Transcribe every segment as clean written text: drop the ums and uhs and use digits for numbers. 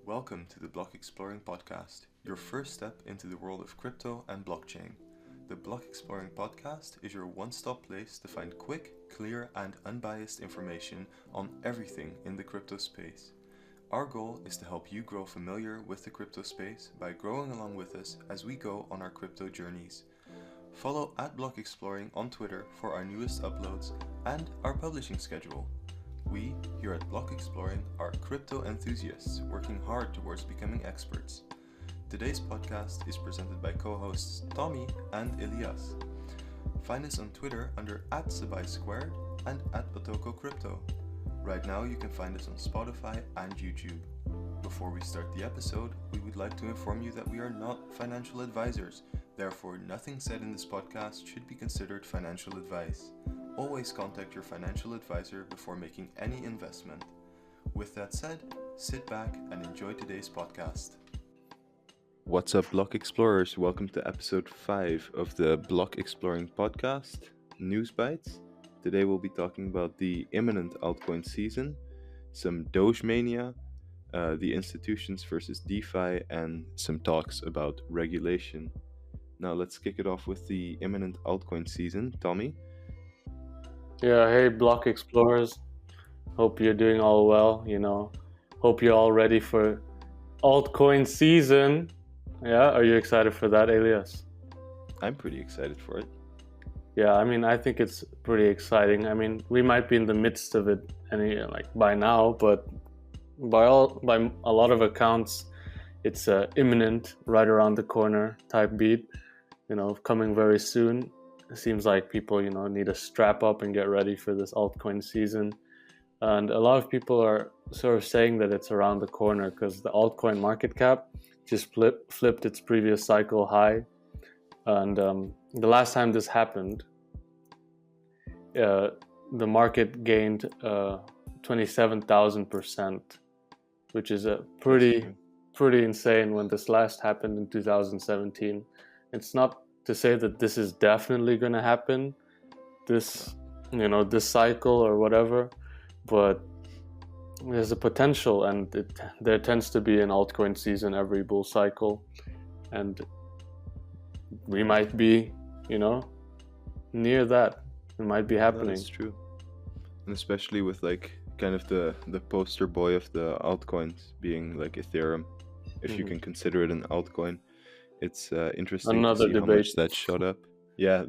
Welcome to the Block Exploring Podcast, your first step into the world of crypto and blockchain. The Block Exploring Podcast is your one-stop place to find quick, clear, and unbiased information on everything in the crypto space. Our goal is to help you grow familiar with the crypto space by growing along with us as we go on our crypto journeys. Follow @Block Exploring on Twitter for our newest uploads and our publishing schedule. We, here at Block Exploring, are crypto enthusiasts working hard towards becoming experts. Today's podcast is presented by co-hosts Tommy and Elias. Find us on Twitter under @SabaiSquared and @BatokoCrypto. Right now you can find us on Spotify and YouTube. Before we start the episode, we would like to inform you that we are not financial advisors. Therefore, nothing said in this podcast should be considered financial advice. Always contact your financial advisor before making any investment. With that said, sit back and enjoy today's podcast. What's up, Block Explorers? Welcome to episode 5 of the Block Exploring podcast, News Bytes. Today we'll be talking about the imminent altcoin season, some DOGE Mania, the institutions versus DeFi, and some talks about regulation. Now let's kick it off with the imminent altcoin season. Tommy? Yeah, hey Block Explorers. Hope you're doing all well, Hope you're all ready for altcoin season. Yeah, are you excited for that, Elias? I'm pretty excited for it. Yeah, I think it's pretty exciting. We might be in the midst of it by now, but by a lot of accounts, it's imminent, right around the corner type beat, coming very soon. It seems like people, need to strap up and get ready for this altcoin season. And a lot of people are sort of saying that it's around the corner because the altcoin market cap just flipped its previous cycle high. And the last time this happened, the market gained 27,000%, which is a pretty insane when this last happened in 2017. It's not to say that this is definitely going to happen, this cycle or whatever, but there's a potential, and there tends to be an altcoin season every bull cycle, and we might be, near that. It might be happening. That's true. And especially with kind of the poster boy of the altcoins being Ethereum, if you can consider it an altcoin. It's interesting to see how much that shot up. Yeah,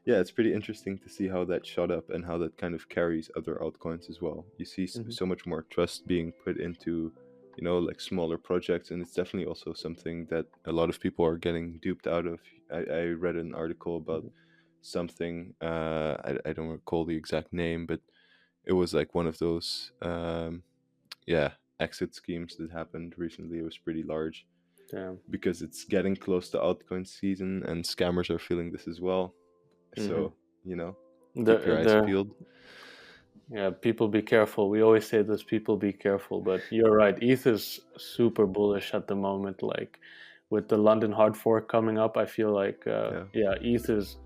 it's pretty interesting to see how that shot up and how that kind of carries other altcoins as well. You see so much more trust being put into, smaller projects, and it's definitely also something that a lot of people are getting duped out of. I read an article about something, I don't recall the exact name, but it was one of those, exit schemes that happened recently. It was pretty large. Damn. Because it's getting close to altcoin season and scammers are feeling this as well. So, keep your eyes peeled. Yeah, people be careful. We always say this, people be careful, but you're right. ETH is super bullish at the moment. With the London hard fork coming up, I feel like, ETH is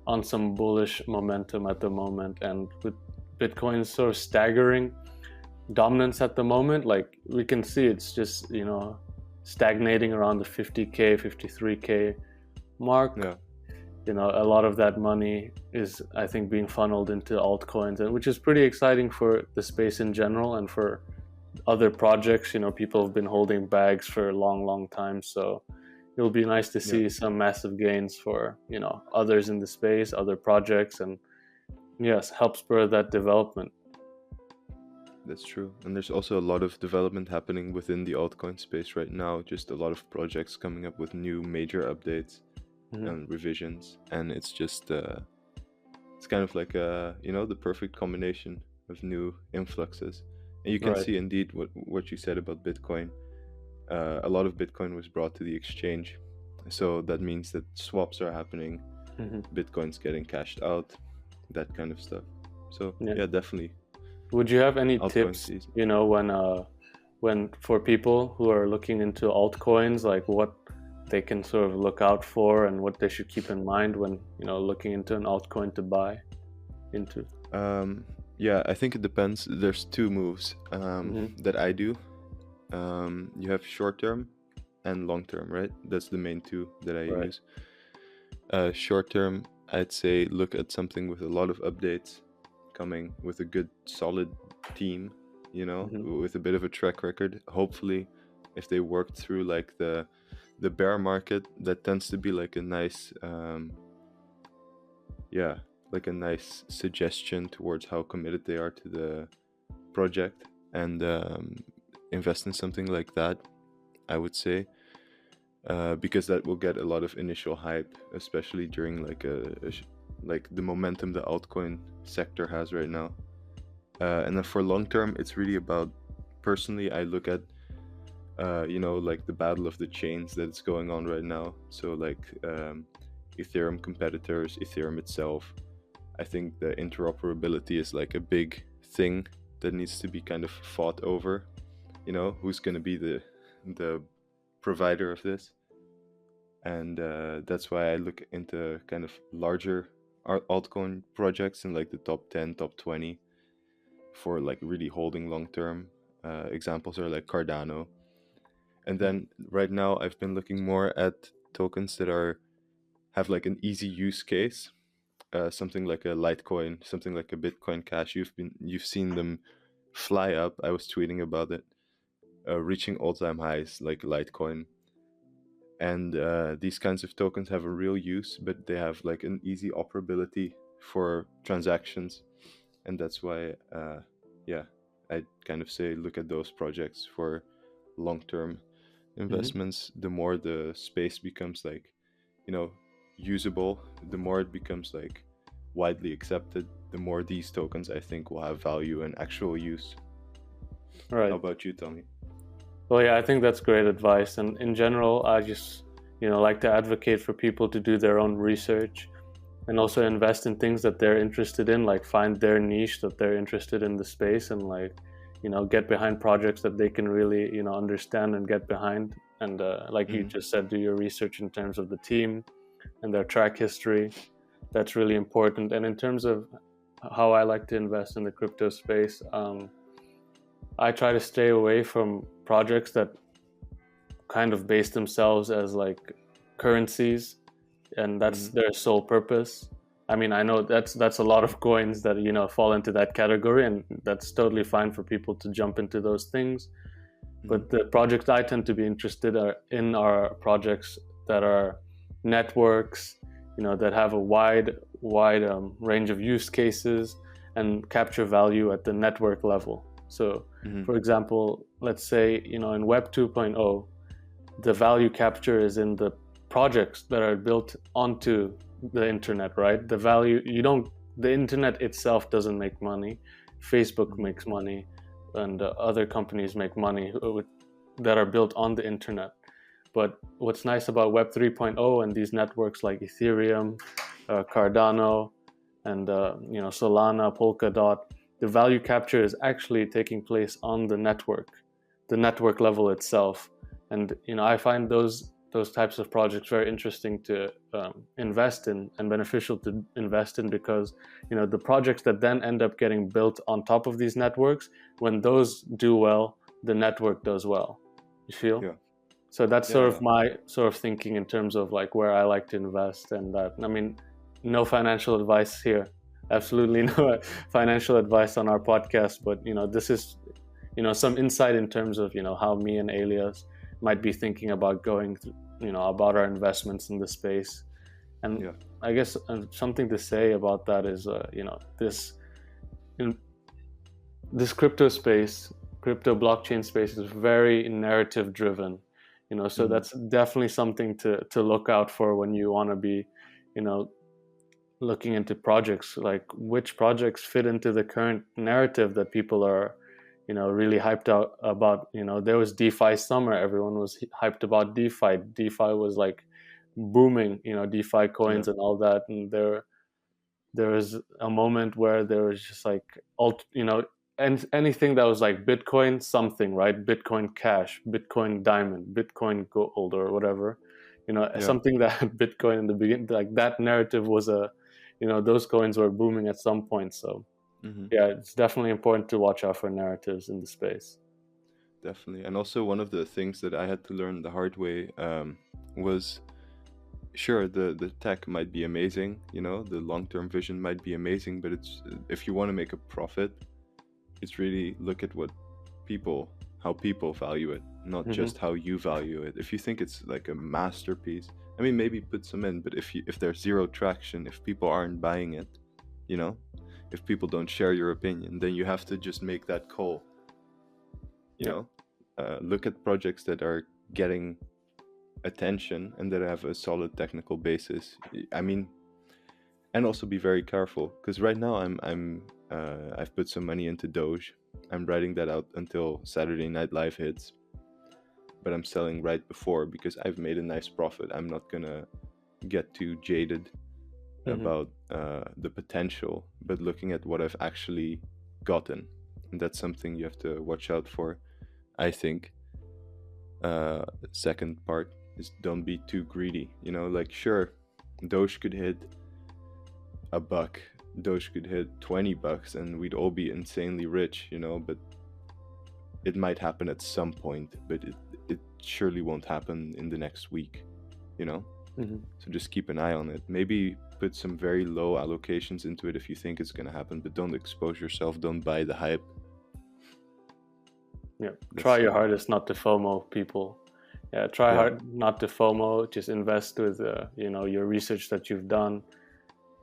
on some bullish momentum at the moment. And with Bitcoin sort of staggering dominance at the moment, we can see it's just, stagnating around the 50K, 53K mark. Yeah. A lot of that money is, I think, being funneled into altcoins, and which is pretty exciting for the space in general and for other projects. People have been holding bags for a long time, so it'll be nice to see some massive gains for, others in the space, other projects, and yes, help spur that development. That's true. And there's also a lot of development happening within the altcoin space right now. Just a lot of projects coming up with new major updates and revisions. And it's just, it's kind of the perfect combination of new influxes. And you can see indeed what you said about Bitcoin. A lot of Bitcoin was brought to the exchange. So that means that swaps are happening. Bitcoin's getting cashed out, that kind of stuff. So yeah definitely. Would you have any tips, when for people who are looking into altcoins, what they can sort of look out for and what they should keep in mind when, looking into an altcoin to buy into? I think it depends. There's two moves that I do. you have short term and long term, right? That's the main two that I Right. use. Short term, I'd say look at something with a lot of updates coming, with a good solid team, with a bit of a track record. Hopefully, if they work through like the bear market, that tends to be like a nice like a nice suggestion towards how committed they are to the project, and invest in something like that, I would say. Because that will get a lot of initial hype, especially during like like the momentum the altcoin sector has right now. And then for long term, it's really about, personally, I look at like the battle of the chains that's going on right now. So like Ethereum competitors, Ethereum itself. I think the interoperability is like a big thing that needs to be kind of fought over. Who's going to be the provider of this, and that's why I look into kind of larger altcoin projects in like the top 10, top 20 for like really holding long term. Examples are like Cardano. And then right now I've been looking more at tokens that have like an easy use case, something like a Litecoin, something like a Bitcoin Cash. You've seen them fly up. I was tweeting about it, reaching all-time highs like Litecoin. And these kinds of tokens have a real use, but they have like an easy operability for transactions. And that's why I kind of say look at those projects for long-term investments. The more the space becomes like usable, the more it becomes like widely accepted, the more these tokens I think will have value and actual use. Right. How about you, Tommy? Well, yeah, I think that's great advice. And in general, I just, like to advocate for people to do their own research and also invest in things that they're interested in, like find their niche that they're interested in the space, and like, get behind projects that they can really, understand and get behind. And like you just said, do your research in terms of the team and their track history. That's really important. And in terms of how I like to invest in the crypto space, I try to stay away from projects that kind of base themselves as like currencies, and that's their sole purpose. I mean, I know that's a lot of coins that fall into that category, and that's totally fine for people to jump into those things. But the projects I tend to be interested in are projects that are networks, that have a wide range of use cases and capture value at the network level. So, for example, let's say, in Web 2.0, the value capture is in the projects that are built onto the internet, right? The internet itself doesn't make money. Facebook makes money, and other companies make money that are built on the internet. But what's nice about Web 3.0 and these networks like Ethereum, Cardano, and Solana, Polkadot, the value capture is actually taking place on the network level itself. And I find those types of projects very interesting to invest in and beneficial to invest in, because the projects that then end up getting built on top of these networks, when those do well, the network does well. You feel? Yeah. So that's sort of my sort of thinking in terms of like where I like to invest. And that, I mean, no financial advice here. Absolutely no financial advice on our podcast, but this is some insight in terms of how me and Elias might be thinking about going about our investments in the space. And I guess something to say about that is this crypto blockchain space is very narrative driven, so that's definitely something to look out for when you want to be looking into projects, like which projects fit into the current narrative that people are really hyped out about. There was DeFi summer, everyone was hyped about DeFi was like booming, DeFi coins and all that. And there was a moment where there was just like and anything that was like Bitcoin something, right? Bitcoin Cash, Bitcoin Diamond, Bitcoin Gold, or whatever, something that Bitcoin in the beginning, like that narrative was those coins were booming at some point. So yeah, it's definitely important to watch out for narratives in the space. definitely. And also one of the things that I had to learn the hard way was, sure, the tech might be amazing, you know, the long-term vision might be amazing, but it's, if you want to make a profit, it's really look at how people value it, not just how you value it. If you think it's like a masterpiece, I mean, maybe put some in, but if there's zero traction, if people aren't buying it, you know, if people don't share your opinion, then you have to just make that call, you know. Look at projects that are getting attention and that have a solid technical basis. I mean, and also be very careful, because right now I've put some money into Doge. I'm writing that out until Saturday Night Live hits, but I'm selling right before because I've made a nice profit. I'm not gonna get too jaded about the potential, but looking at what I've actually gotten, and that's something you have to watch out for, I think. Second part is don't be too greedy, you know, like sure, Doge could hit $1, Doge could hit $20 and we'd all be insanely rich, you know, but it might happen at some point, but it surely won't happen in the next week, you know. So just keep an eye on it. Maybe put some very low allocations into it if you think it's going to happen, but don't expose yourself, don't buy the hype. Try your hardest not to FOMO people. Try hard not to FOMO. Just invest with you know, your research that you've done.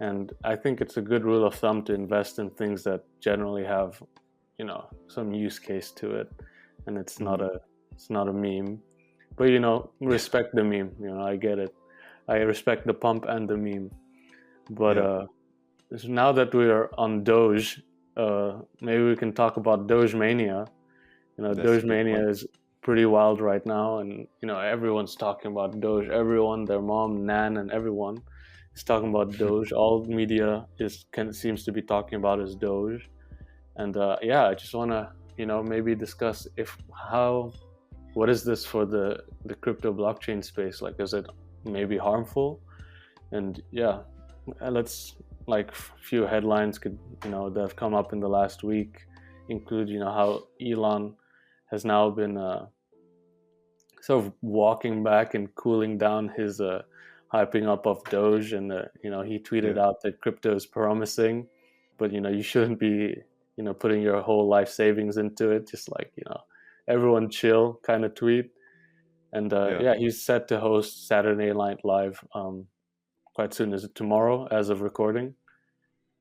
And I think it's a good rule of thumb to invest in things that generally have, you know, some use case to it, and it's not a meme. But you know, respect the meme. You know, I get it. I respect the pump and the meme. But now that we are on Doge, maybe we can talk about Dogemania. You know, Dogemania is pretty wild right now, and you know, everyone's talking about Doge. Everyone, their mom, Nan, and everyone is talking about Doge. All media seems to be talking about is Doge. And I just want to, you know, maybe discuss what is this for the crypto blockchain space? Like, is it maybe harmful? And let's, like, few headlines could, you know, that have come up in the last week include, you know, how Elon has now been sort of walking back and cooling down his hyping up of Doge, and you know, he tweeted out that crypto is promising, but you know, you shouldn't be, you know, putting your whole life savings into it. Just like, you know, everyone chill kind of tweet. And he's set to host Saturday Night Live quite soon. Is it tomorrow as of recording?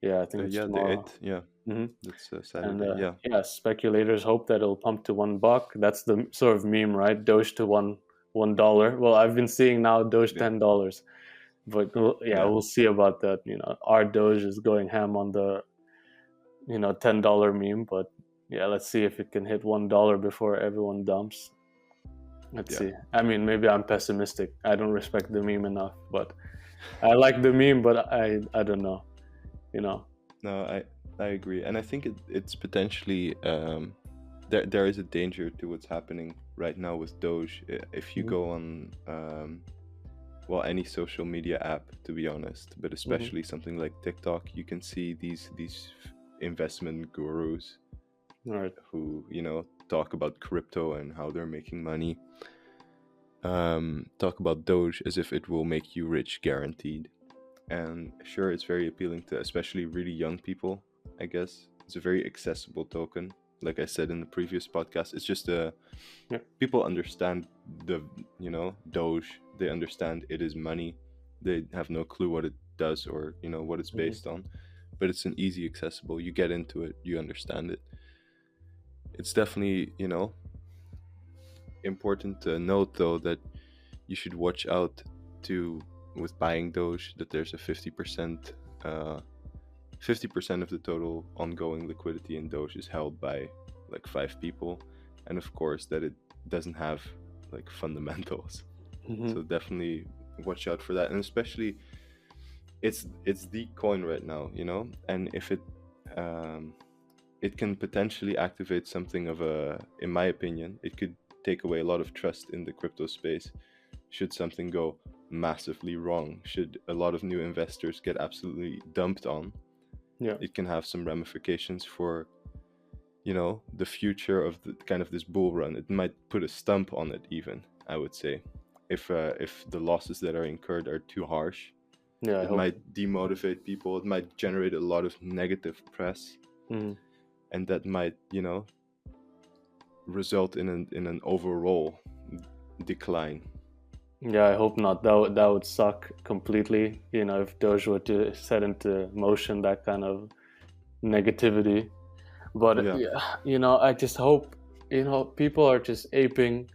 I think it's tomorrow. The 8th, that's Saturday. And speculators hope that it'll pump to $1. That's the sort of meme, right? Doge to $1. Well, I've been seeing now Doge $10, but we'll see about that. You know, our Doge is going ham on the, you know, $10 meme, but let's see if it can hit $1 before everyone dumps. Let's see. I mean, maybe I'm pessimistic. I don't respect the meme enough, but I like the meme, but I don't know, you know. No, I agree, and I think it's potentially there is a danger to what's happening right now with Doge. If you go on any social media app, to be honest, but especially something like TikTok, you can see these investment gurus who, you know, talk about crypto and how they're making money, talk about Doge as if it will make you rich guaranteed. And sure, it's very appealing to especially really young people, I guess. It's a very accessible token. Like I said in the previous podcast, it's just people understand the, you know, Doge. They understand it is money. They have no clue what it does or, you know, what it's based on. But it's an easy accessible. You get into it, you understand it. It's definitely, you know, important to note though that you should watch out with buying Doge, that there's a 50% of the total ongoing liquidity in Doge is held by like 5 people, and of course that it doesn't have like fundamentals. So definitely watch out for that, and especially it's the coin right now, you know, and if it can potentially activate something of in my opinion, it could take away a lot of trust in the crypto space should something go massively wrong, should a lot of new investors get absolutely dumped on. It can have some ramifications for the future of the kind of this bull run. It might put a stump on it, even, I would say, if the losses that are incurred are too harsh. Yeah, I It hope. might demotivate people. It might generate a lot of negative press, and that might, result in an overall decline. Yeah, I hope not. That would suck completely. If Doge were to set into motion that kind of negativity. But Yeah. I just hope people are just aping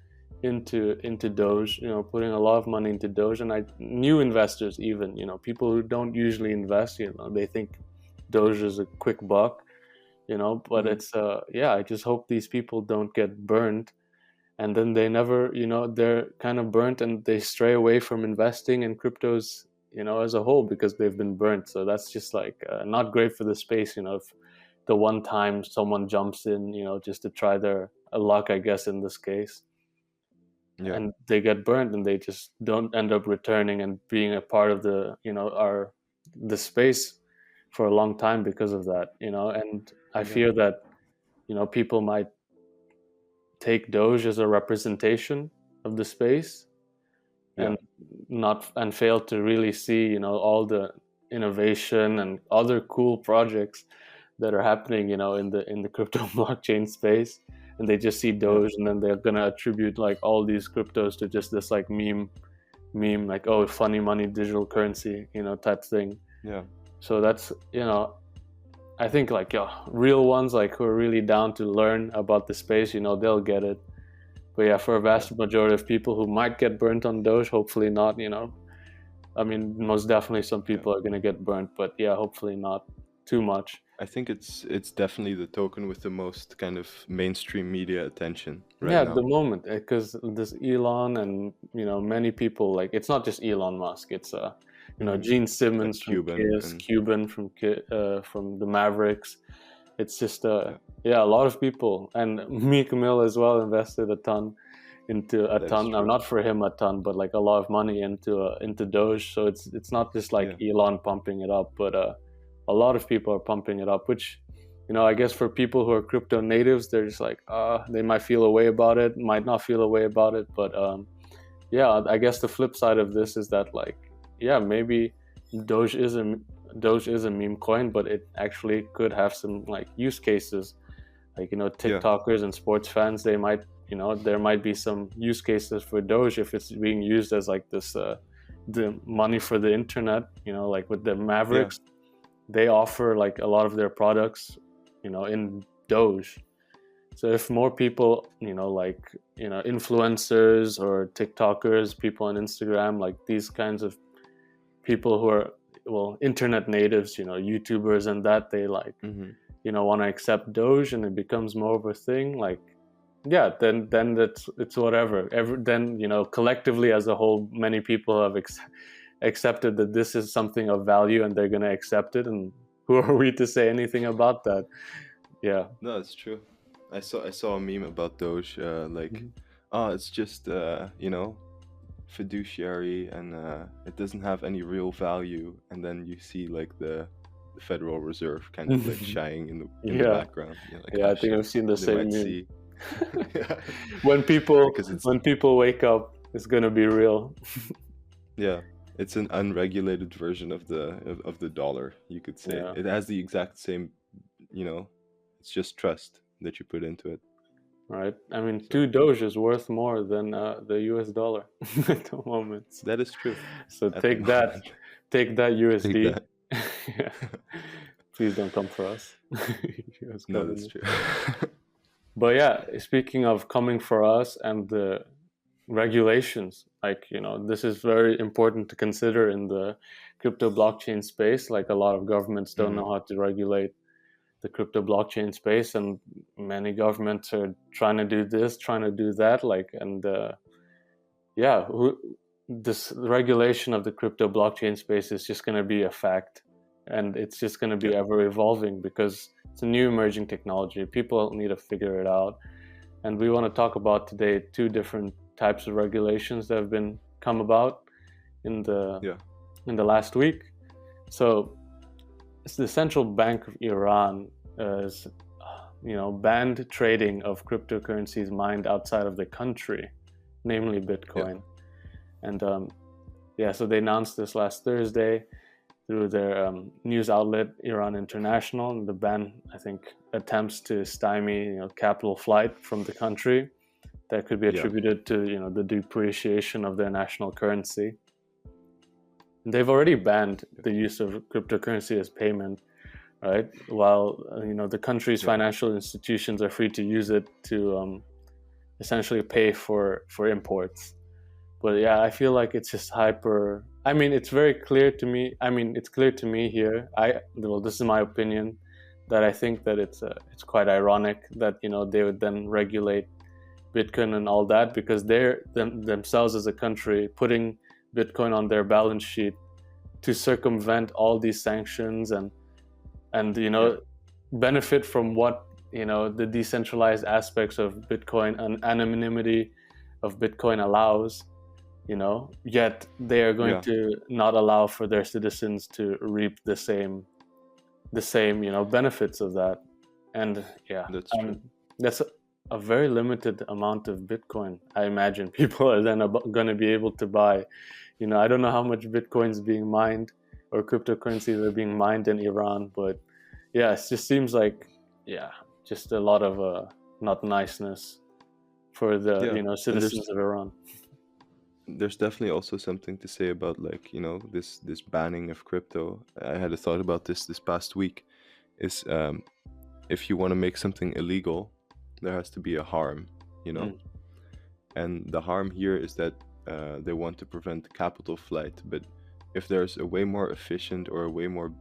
into Doge. Putting a lot of money into Doge, and new investors even. People who don't usually invest. They think Doge is a quick buck. But it's I just hope these people don't get burned, and then they never, they're kind of burnt and they stray away from investing in cryptos, as a whole, because they've been burnt. So that's just like not great for the space. If the one time someone jumps in, just to try their luck, I guess, in this case, and they get burnt and they just don't end up returning and being a part of the, the space for a long time because of that, and I fear that, people might take Doge as a representation of the space, and fail to really see, all the innovation and other cool projects that are happening, in the crypto blockchain space, and they just see Doge, and then they're gonna attribute like all these cryptos to just this like meme, like, oh, funny money, digital currency, type thing. So that's, I think like real ones, like, who are really down to learn about the space, they'll get it. But for a vast majority of people who might get burnt on Doge, hopefully not. I mean, most definitely some people are gonna get burnt, but hopefully not too much. I think it's definitely the token with the most kind of mainstream media attention right now. At the moment, because this Elon and many people, like, it's not just Elon Musk, it's Gene Simmons from Cuban from the Mavericks. It's just a lot of people, and Meek Mill as well invested a ton into a ton. Not for him a ton, but like a lot of money into Doge. So it's not just like Elon pumping it up, but a lot of people are pumping it up, which, I guess for people who are crypto natives, they're just like, they might feel a way about it, might not feel a way about it. But I guess the flip side of this is that, like, maybe Doge is a meme coin, but it actually could have some like use cases, like, TikTokers and sports fans, they might, there might be some use cases for Doge if it's being used as like this, the money for the internet, like with the Mavericks. They offer like a lot of their products, in Doge. So if more people, influencers or TikTokers, people on Instagram, like these kinds of people who are, internet natives, YouTubers and that, they like, want to accept Doge, and it becomes more of a thing, like, then it's whatever. Then, collectively as a whole, many people have accepted that this is something of value, and they're going to accept it, and who are we to say anything about that? No, it's true. I saw a meme about Doge, like, it's just fiduciary, and it doesn't have any real value, and then you see like the Federal Reserve kind of like shining in the background. Like, I think I've seen the same meme. when people wake up, it's gonna be real. It's an unregulated version of the dollar, you could say. It has the exact same, it's just trust that you put into it. Right. I mean, 2 Doge is worth more than the US dollar at the moment. That is true. So take that USD. Please don't come for us. No, that's true. But speaking of coming for us and the regulations, like, this is very important to consider in the crypto blockchain space. Like, a lot of governments don't know how to regulate the crypto blockchain space, and many governments are trying to do this, trying to do that, like, and this regulation of the crypto blockchain space is just going to be a fact, and it's just going to be ever evolving, because it's a new emerging technology. People need to figure it out, and we want to talk about today 2 different types of regulations that have come about in the last week. So it's the Central Bank of Iran is banned trading of cryptocurrencies mined outside of the country, namely Bitcoin. And so they announced this last Thursday through their news outlet Iran International. And the ban, I think, attempts to stymie capital flight from the country that could be attributed to the depreciation of their national currency. And they've already banned the use of cryptocurrency as payment, right? While the country's financial institutions are free to use it to essentially pay for imports. But yeah, I feel like it's just hyper. I mean, it's very clear to me. I mean, it's clear to me here. This is my opinion, that I think that it's quite ironic that they would then regulate Bitcoin and all that, because they're themselves as a country putting Bitcoin on their balance sheet to circumvent all these sanctions and benefit from what the decentralized aspects of Bitcoin and anonymity of Bitcoin allows. Yet they are going to not allow for their citizens to reap the same benefits of that. And that's true. That's a very limited amount of Bitcoin. I imagine people are then going to be able to buy. I don't know how much Bitcoin is being mined or cryptocurrencies are being mined in Iran, but it just seems like just a lot of not niceness for the citizens of Iran. There's definitely also something to say about this banning of crypto. I had a thought about this past week. Is if you want to make something illegal, there has to be a harm, and the harm here is that they want to prevent capital flight. But if there's a way more efficient or a way more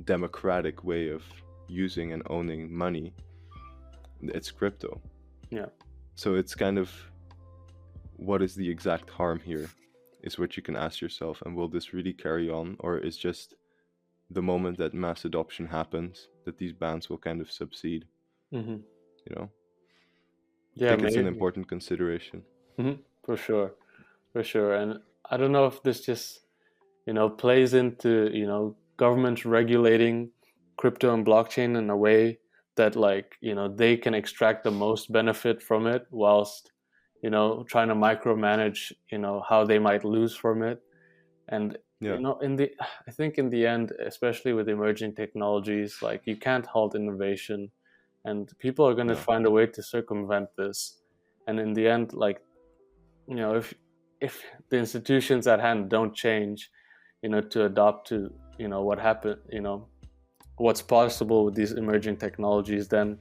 democratic way of using and owning money, it's crypto. So it's kind of, what is the exact harm here is what you can ask yourself. And will this really carry on, or is just the moment that mass adoption happens that these bans will kind of subside? I think it's an important consideration. For sure. And I don't know if this just plays into governments regulating crypto and blockchain in a way that they can extract the most benefit from it, whilst trying to micromanage how they might lose from it. And I think in the end, especially with emerging technologies, you can't halt innovation, and people are going to find a way to circumvent this. And in the end, if the institutions at hand don't change to adopt to what happened, what's possible with these emerging technologies, then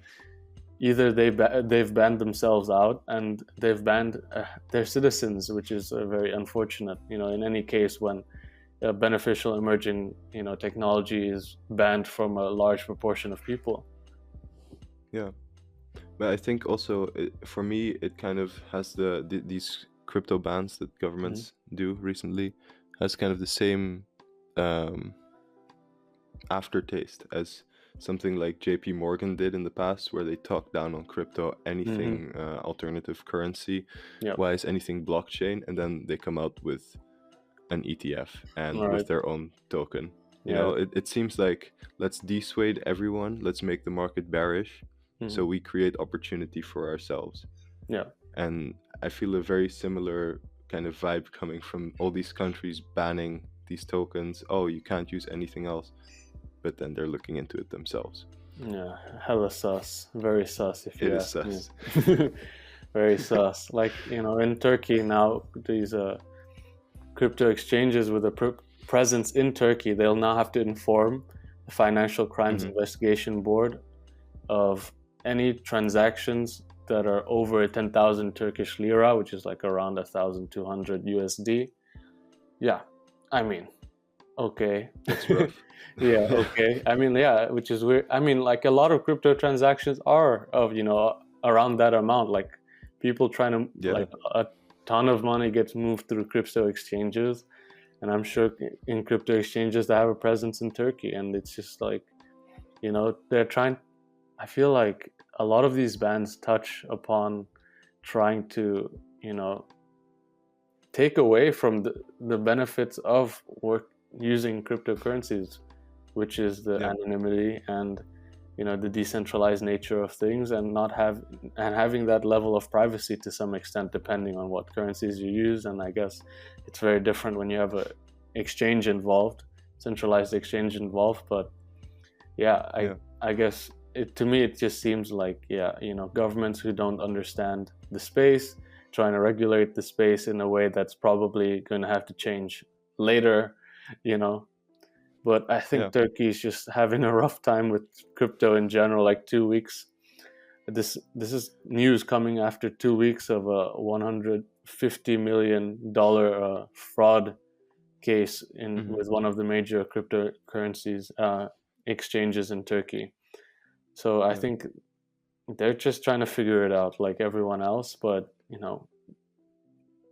either they've banned themselves out and they've banned their citizens, which is very unfortunate. In any case, when a beneficial emerging technology is banned from a large proportion of people. But I think also, for me, it kind of has these crypto bans that governments do recently has kind of the same aftertaste as something like JP Morgan did in the past, where they talked down on crypto, anything alternative currency wise, anything blockchain, and then they come out with an ETF and with their own token. It seems like, let's dissuade everyone, let's make the market bearish, so we create opportunity for ourselves. And I feel a very similar kind of vibe coming from all these countries banning these tokens. Oh, you can't use anything else. But then they're looking into it themselves. Hella sus. Very sus, if you ask me. Very sus. In Turkey now, these crypto exchanges with a presence in Turkey, they'll now have to inform the Financial Crimes Investigation Board of any transactions that are over 10,000 Turkish lira, which is around 1,200 USD. I mean, okay. That's rough. Okay. I mean, which is weird. I mean, a lot of crypto transactions are of, around that amount. People trying to, a ton of money gets moved through crypto exchanges. And I'm sure in crypto exchanges that have a presence in Turkey. And it's just they're trying, I feel like a lot of these bans touch upon trying to, take away from the benefits of using cryptocurrencies, which is the anonymity and the decentralized nature of things, and having that level of privacy to some extent, depending on what currencies you use. And I guess it's very different when you have a exchange involved, centralized exchange involved. But I guess to me it just seems like governments who don't understand the space, trying to regulate the space in a way that's probably going to have to change later, but I think Turkey is just having a rough time with crypto in general. Like 2 weeks, this is news coming after 2 weeks of a $150 million fraud case with one of the major cryptocurrencies exchanges in Turkey. So I think they're just trying to figure it out like everyone else, but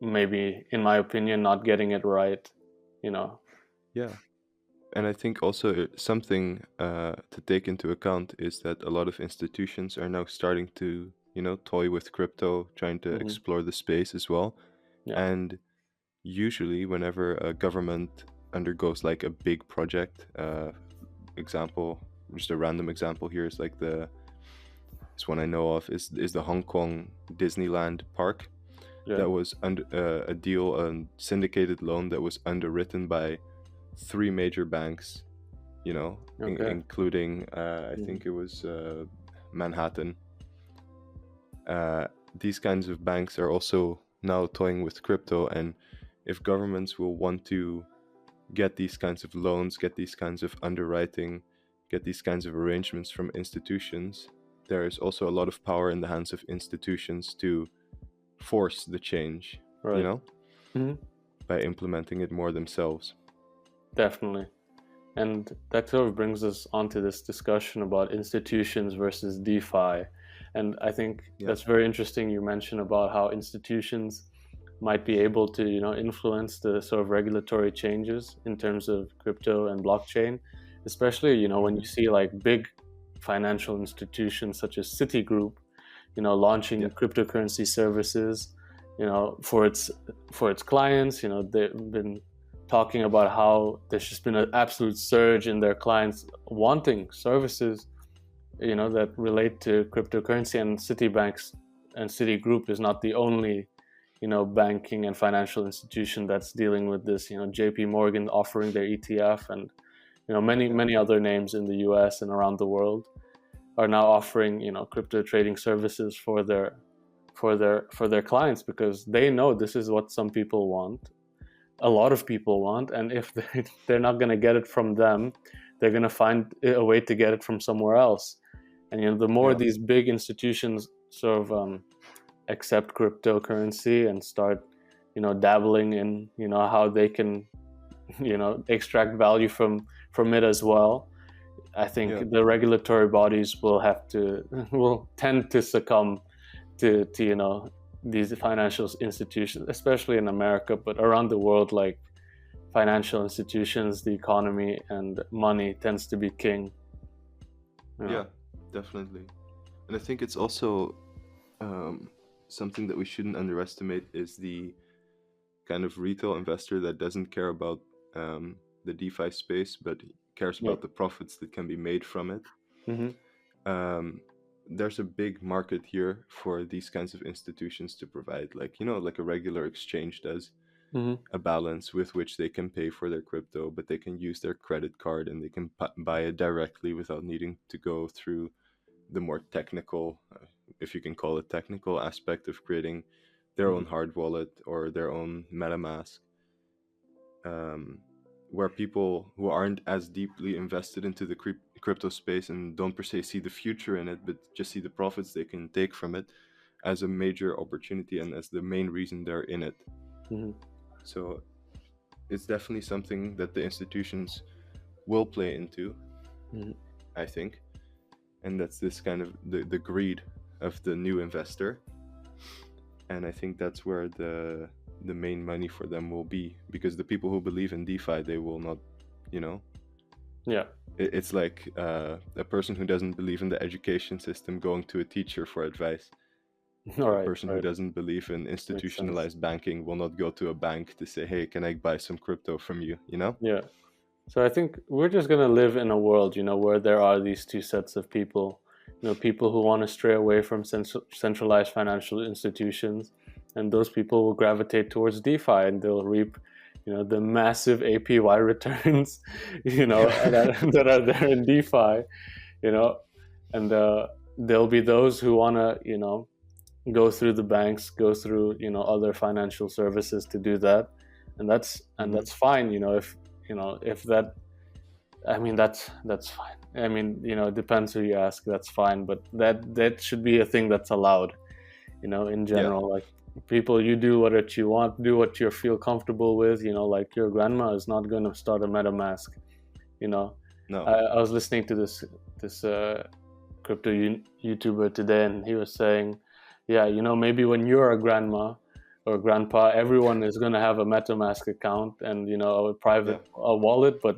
maybe, in my opinion, not getting it right. And I think also something to take into account is that a lot of institutions are now starting to toy with crypto, trying to explore the space as well. And usually whenever a government undergoes like a big project, just a random example here is like this one I know of is the Hong Kong Disneyland park. That was a deal, a syndicated loan that was underwritten by 3 major banks, including I think it was Manhattan. These kinds of banks are also now toying with crypto, and if governments will want to get these kinds of loans, get these kinds of underwriting, get these kinds of arrangements from institutions, there is also a lot of power in the hands of institutions to force the change, by implementing it more themselves. Definitely. And that sort of brings us onto this discussion about institutions versus DeFi. And I think that's very interesting. You mentioned about how institutions might be able to, influence the sort of regulatory changes in terms of crypto and blockchain, especially, when you see like big financial institutions such as Citigroup, launching cryptocurrency services, for its clients. They've been talking about how there's just been an absolute surge in their clients wanting services, that relate to cryptocurrency. And Citibanks and Citigroup is not the only, banking and financial institution that's dealing with this. JP Morgan offering their ETF, and many other names in the US and around the world are now offering crypto trading services for their clients, because they know this is what some people want, a lot of people want, and if they're not going to get it from them, they're going to find a way to get it from somewhere else. And the more these big institutions sort of accept cryptocurrency and start dabbling in how they can extract value from it as well, I think the regulatory bodies will tend to succumb to these financial institutions, especially in America, but around the world, like financial institutions, the economy, and money tends to be king. Yeah, definitely. And I think it's also something that we shouldn't underestimate is the kind of retail investor that doesn't care about the DeFi space, but cares about the profits that can be made from it. There's a big market here for these kinds of institutions to provide, like a regular exchange does, a balance with which they can pay for their crypto, but they can use their credit card and they can buy it directly without needing to go through the more technical, if you can call it technical, aspect of creating their own hard wallet or their own MetaMask, where people who aren't as deeply invested into the crypto space and don't per se see the future in it, but just see the profits they can take from it as a major opportunity and as the main reason they're in it. So it's definitely something that the institutions will play into, I think. And that's this kind of the greed of the new investor. And I think that's where the main money for them will be, because the people who believe in DeFi, they will not, it's like a person who doesn't believe in the education system going to a teacher for advice. A person who doesn't believe in institutionalized banking will not go to a bank to say, hey, can I buy some crypto from you, So I think we're just going to live in a world, where there are these two sets of people, people who want to stray away from centralized financial institutions, and those people will gravitate towards DeFi, and they'll reap, the massive APY returns, that are there in DeFi, and there'll be those who want to, go through the banks, go through, other financial services to do that, and that's fine, if that, I mean, that's fine. I mean, it depends who you ask. That's fine, but that should be a thing that's allowed, in general. Like, people, you do what you want, do what you feel comfortable with. Like, your grandma is not going to start a MetaMask. No. I was listening to this crypto YouTuber today, and he was saying, yeah, maybe when you're a grandma or grandpa, everyone is going to have a MetaMask account and, a private wallet. But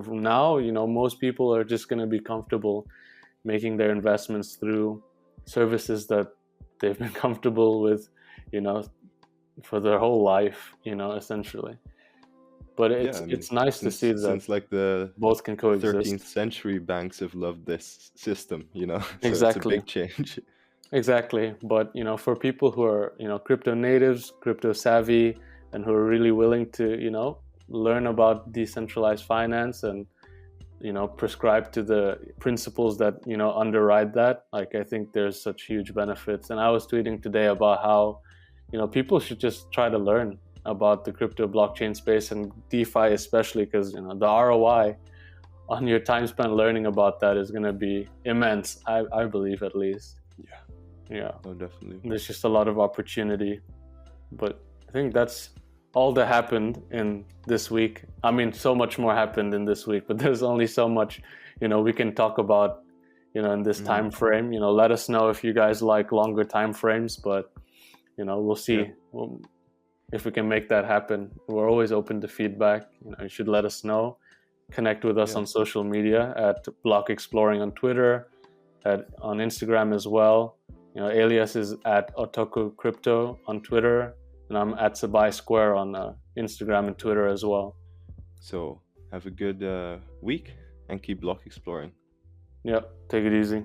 now, most people are just going to be comfortable making their investments through services that they've been comfortable with, for their whole life, essentially. But it's nice to see that since like the both can coexist. 13th century, banks have loved this system, so Exactly. it's a big change. Exactly. But, for people who are, crypto natives, crypto savvy, and who are really willing to, learn about decentralized finance and, prescribe to the principles that, underride that, like, I think there's such huge benefits. And I was tweeting today about how, people should just try to learn about the crypto blockchain space and DeFi especially, because, the ROI on your time spent learning about that is going to be immense, I believe, at least. Yeah. Oh, definitely. There's just a lot of opportunity. But I think that's all that happened in this week. I mean, so much more happened in this week, but there's only so much, we can talk about, in this time frame. Let us know if you guys like longer time frames, but, we'll see if we can make that happen. We're always open to feedback. You should let us know. Connect with us on social media at Block Exploring on Twitter, on Instagram as well. Elias is at Otoku Crypto on Twitter, and I'm at Sabai Square on Instagram and Twitter as well. So have a good week and keep block exploring. Yep, take it easy.